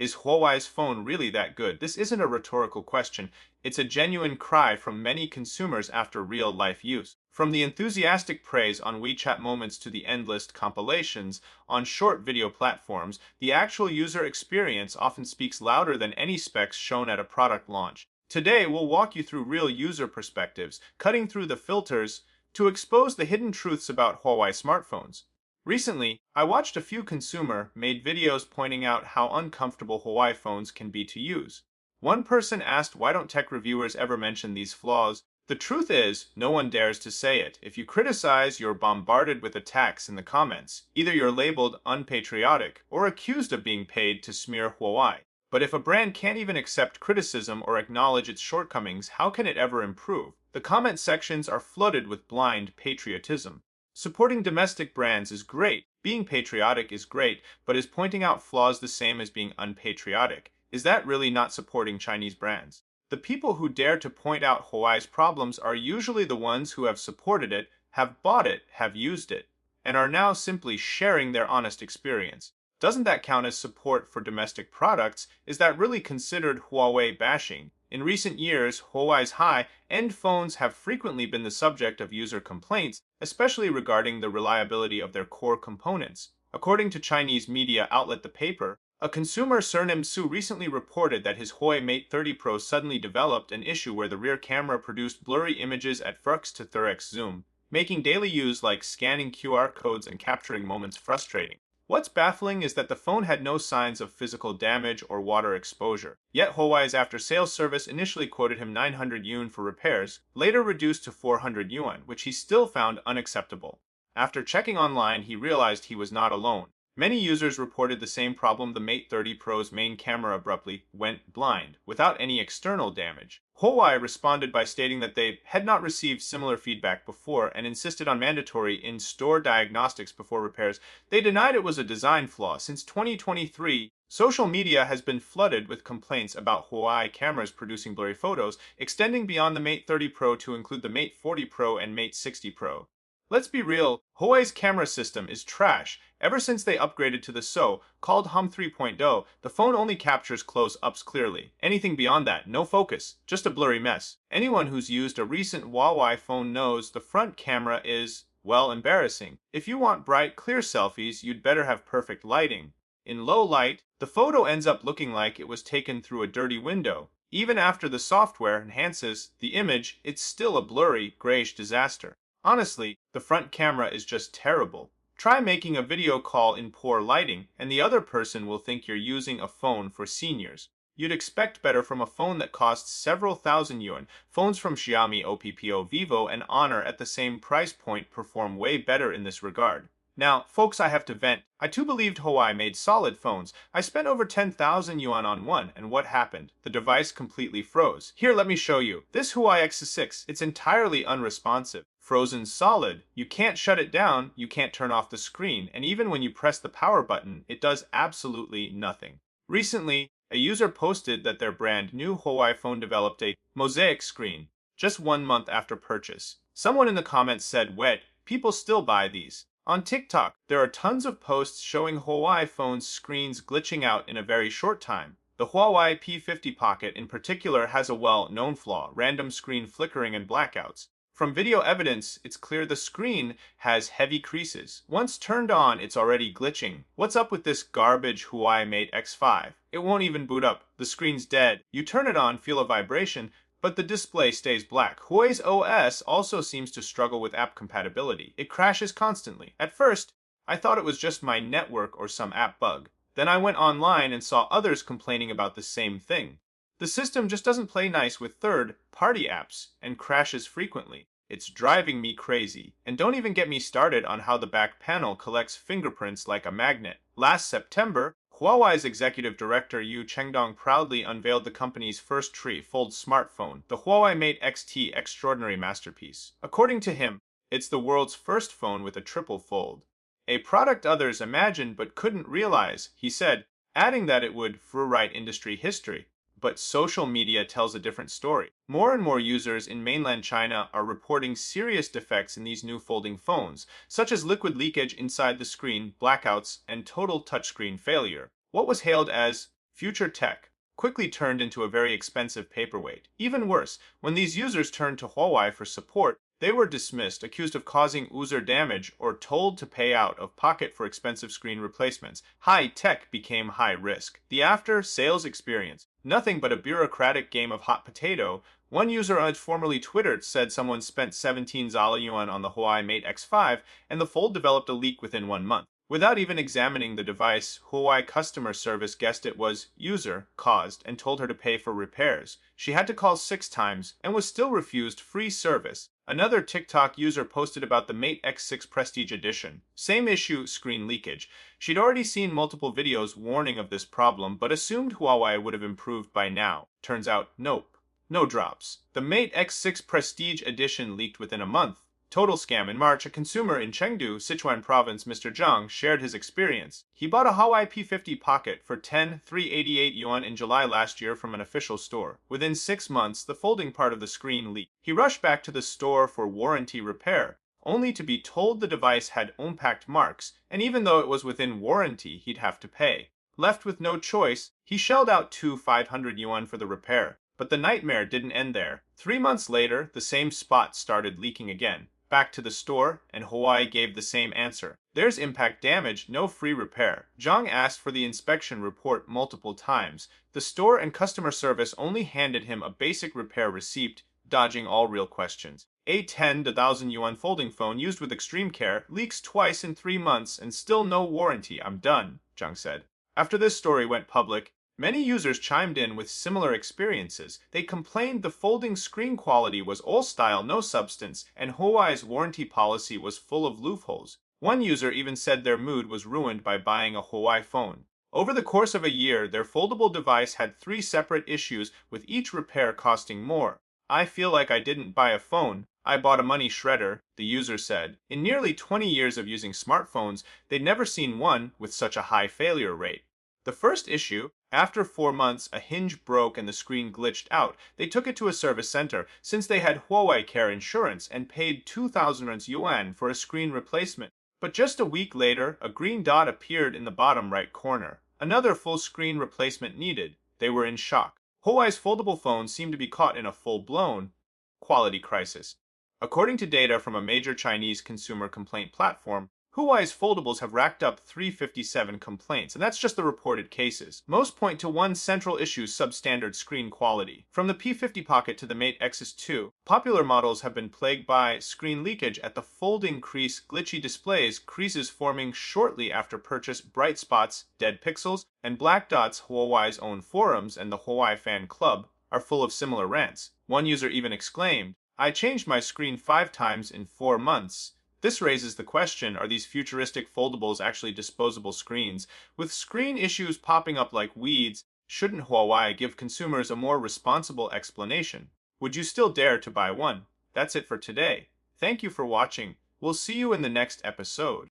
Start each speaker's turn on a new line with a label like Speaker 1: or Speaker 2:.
Speaker 1: Is Huawei's phone really that good? This isn't a rhetorical question. It's a genuine cry from many consumers after real-life use. From the enthusiastic praise on WeChat moments to the endless compilations on short video platforms, the actual user experience often speaks louder than any specs shown at a product launch. Today, we'll walk you through real user perspectives, cutting through the filters to expose the hidden truths about Huawei smartphones. Recently, I watched a few consumer-made videos pointing out how uncomfortable Huawei phones can be to use. One person asked, why don't tech reviewers ever mention these flaws? The truth is, no one dares to say it. If you criticize, you're bombarded with attacks in the comments. Either you're labeled unpatriotic or accused of being paid to smear Huawei. But if a brand can't even accept criticism or acknowledge its shortcomings, how can it ever improve? The comment sections are flooded with blind patriotism. Supporting domestic brands is great, being patriotic is great, but is pointing out flaws the same as being unpatriotic? Is that really not supporting Chinese brands? The people who dare to point out Huawei's problems are usually the ones who have supported it, have bought it, have used it, and are now simply sharing their honest experience. Doesn't that count as support for domestic products? Is that really considered Huawei bashing? In recent years, Huawei's high-end phones have frequently been the subject of user complaints, especially regarding the reliability of their core components. According to Chinese media outlet The Paper, a consumer surnamed Su recently reported that his Huawei Mate 30 Pro suddenly developed an issue where the rear camera produced blurry images at 4x to 3x zoom, making daily use like scanning QR codes and capturing moments frustrating. What's baffling is that the phone had no signs of physical damage or water exposure. Yet Huawei's after-sales service initially quoted him 900 yuan for repairs, later reduced to 400 yuan, which he still found unacceptable. After checking online, he realized he was not alone. Many users reported the same problem. The Mate 30 Pro's main camera abruptly went blind, without any external damage. Huawei responded by stating that they had not received similar feedback before and insisted on mandatory in-store diagnostics before repairs. They denied it was a design flaw. Since 2023, social media has been flooded with complaints about Huawei cameras producing blurry photos, extending beyond the Mate 30 Pro to include the Mate 40 Pro and Mate 60 Pro. Let's be real, Huawei's camera system is trash. Ever since they upgraded to the so-called Hum 3.0, the phone only captures close-ups clearly. Anything beyond that, no focus, just a blurry mess. Anyone who's used a recent Huawei phone knows the front camera is, well, embarrassing. If you want bright, clear selfies, you'd better have perfect lighting. In low light, the photo ends up looking like it was taken through a dirty window. Even after the software enhances the image, it's still a blurry, grayish disaster. Honestly, the front camera is just terrible. Try making a video call in poor lighting, and the other person will think you're using a phone for seniors. You'd expect better from a phone that costs several thousand yuan. Phones from Xiaomi, Oppo, Vivo, and Honor at the same price point perform way better in this regard. Now, folks, I have to vent. I too believed Huawei made solid phones. I spent over 10,000 yuan on one, and what happened? The device completely froze. Here, let me show you. This Huawei X6, it's entirely unresponsive. Frozen solid. You can't shut it down, you can't turn off the screen, and even when you press the power button, it does absolutely nothing. Recently, a user posted that their brand new Huawei phone developed a mosaic screen just 1 month after purchase. Someone in the comments said, "Wet, people still buy these." On TikTok, there are tons of posts showing Huawei phones' screens glitching out in a very short time. The Huawei P50 Pocket in particular has a well-known flaw: random screen flickering and blackouts. From video evidence, it's clear the screen has heavy creases. Once turned on, it's already glitching. What's up with this garbage Huawei Mate X5? It won't even boot up. The screen's dead. You turn it on, feel a vibration, but the display stays black. Huawei's OS also seems to struggle with app compatibility. It crashes constantly. At first, I thought it was just my network or some app bug. Then I went online and saw others complaining about the same thing. The system just doesn't play nice with third-party apps and crashes frequently. It's driving me crazy. And don't even get me started on how the back panel collects fingerprints like a magnet. Last September, Huawei's executive director Yu Chengdong proudly unveiled the company's first tri-fold smartphone, the Huawei Mate XT Extraordinary Masterpiece. According to him, it's the world's first phone with a triple fold. A product others imagined but couldn't realize, he said, adding that it would rewrite industry history. But social media tells a different story. More and more users in mainland China are reporting serious defects in these new folding phones, such as liquid leakage inside the screen, blackouts, and total touchscreen failure. What was hailed as Future tech quickly turned into a very expensive paperweight. Even worse, when these users turned to Huawei for support, they were dismissed, accused of causing user damage, or told to pay out of pocket for expensive screen replacements. High tech became high risk. The after-sales experience, nothing but a bureaucratic game of hot potato. One user on formerly Twittered said someone spent 17 yuan on the Huawei Mate X5, and the fold developed a leak within 1 month. Without even examining the device, Huawei customer service guessed it was user-caused and told her to pay for repairs. She had to call 6 times and was still refused free service. Another TikTok user posted about the Mate X6 Prestige Edition. Same issue, screen leakage. She'd already seen multiple videos warning of this problem, but assumed Huawei would have improved by now. Turns out, nope. No drops. The Mate X6 Prestige Edition leaked within a month. Total scam. In March, a consumer in Chengdu, Sichuan province, Mr. Zhang, shared his experience. He bought a Huawei P50 Pocket for 10,388 yuan in July last year from an official store. Within 6 months, the folding part of the screen leaked. He rushed back to the store for warranty repair, only to be told the device had impact marks, and even though it was within warranty, he'd have to pay. Left with no choice, he shelled out 500 yuan for the repair. But the nightmare didn't end there. 3 months later, the same spot started leaking again. Back to the store, and Huawei gave the same answer. There's impact damage, no free repair. Zhang asked for the inspection report multiple times. The store and customer service only handed him a basic repair receipt, dodging all real questions. A 10,000 yuan folding phone used with extreme care leaks twice in 3 months and still no warranty. I'm done, Zhang said. After this story went public, many users chimed in with similar experiences. They complained the folding screen quality was old style, no substance, and Huawei's warranty policy was full of loopholes. One user even said their mood was ruined by buying a Huawei phone. Over the course of a year, their foldable device had 3 separate issues, with each repair costing more. I feel like I didn't buy a phone. I bought a money shredder, the user said. In nearly 20 years of using smartphones, they'd never seen one with such a high failure rate. The first issue, after 4 months, a hinge broke and the screen glitched out. They took it to a service center, since they had Huawei Care insurance, and paid 2,000 yuan for a screen replacement. But just a week later, a green dot appeared in the bottom right corner. Another full screen replacement needed. They were in shock. Huawei's foldable phones seemed to be caught in a full-blown quality crisis. According to data from a major Chinese consumer complaint platform, Huawei's foldables have racked up 357 complaints, and that's just the reported cases. Most point to one central issue: substandard screen quality. From the P50 Pocket to the Mate X2, popular models have been plagued by screen leakage at the folding crease, glitchy displays, creases forming shortly after purchase, bright spots, dead pixels, and black dots. Huawei's own forums and the Huawei fan club are full of similar rants. One user even exclaimed, "I changed my screen 5 times in 4 months." This raises the question, are these futuristic foldables actually disposable screens? With screen issues popping up like weeds, shouldn't Huawei give consumers a more responsible explanation? Would you still dare to buy one? That's it for today. Thank you for watching. We'll see you in the next episode.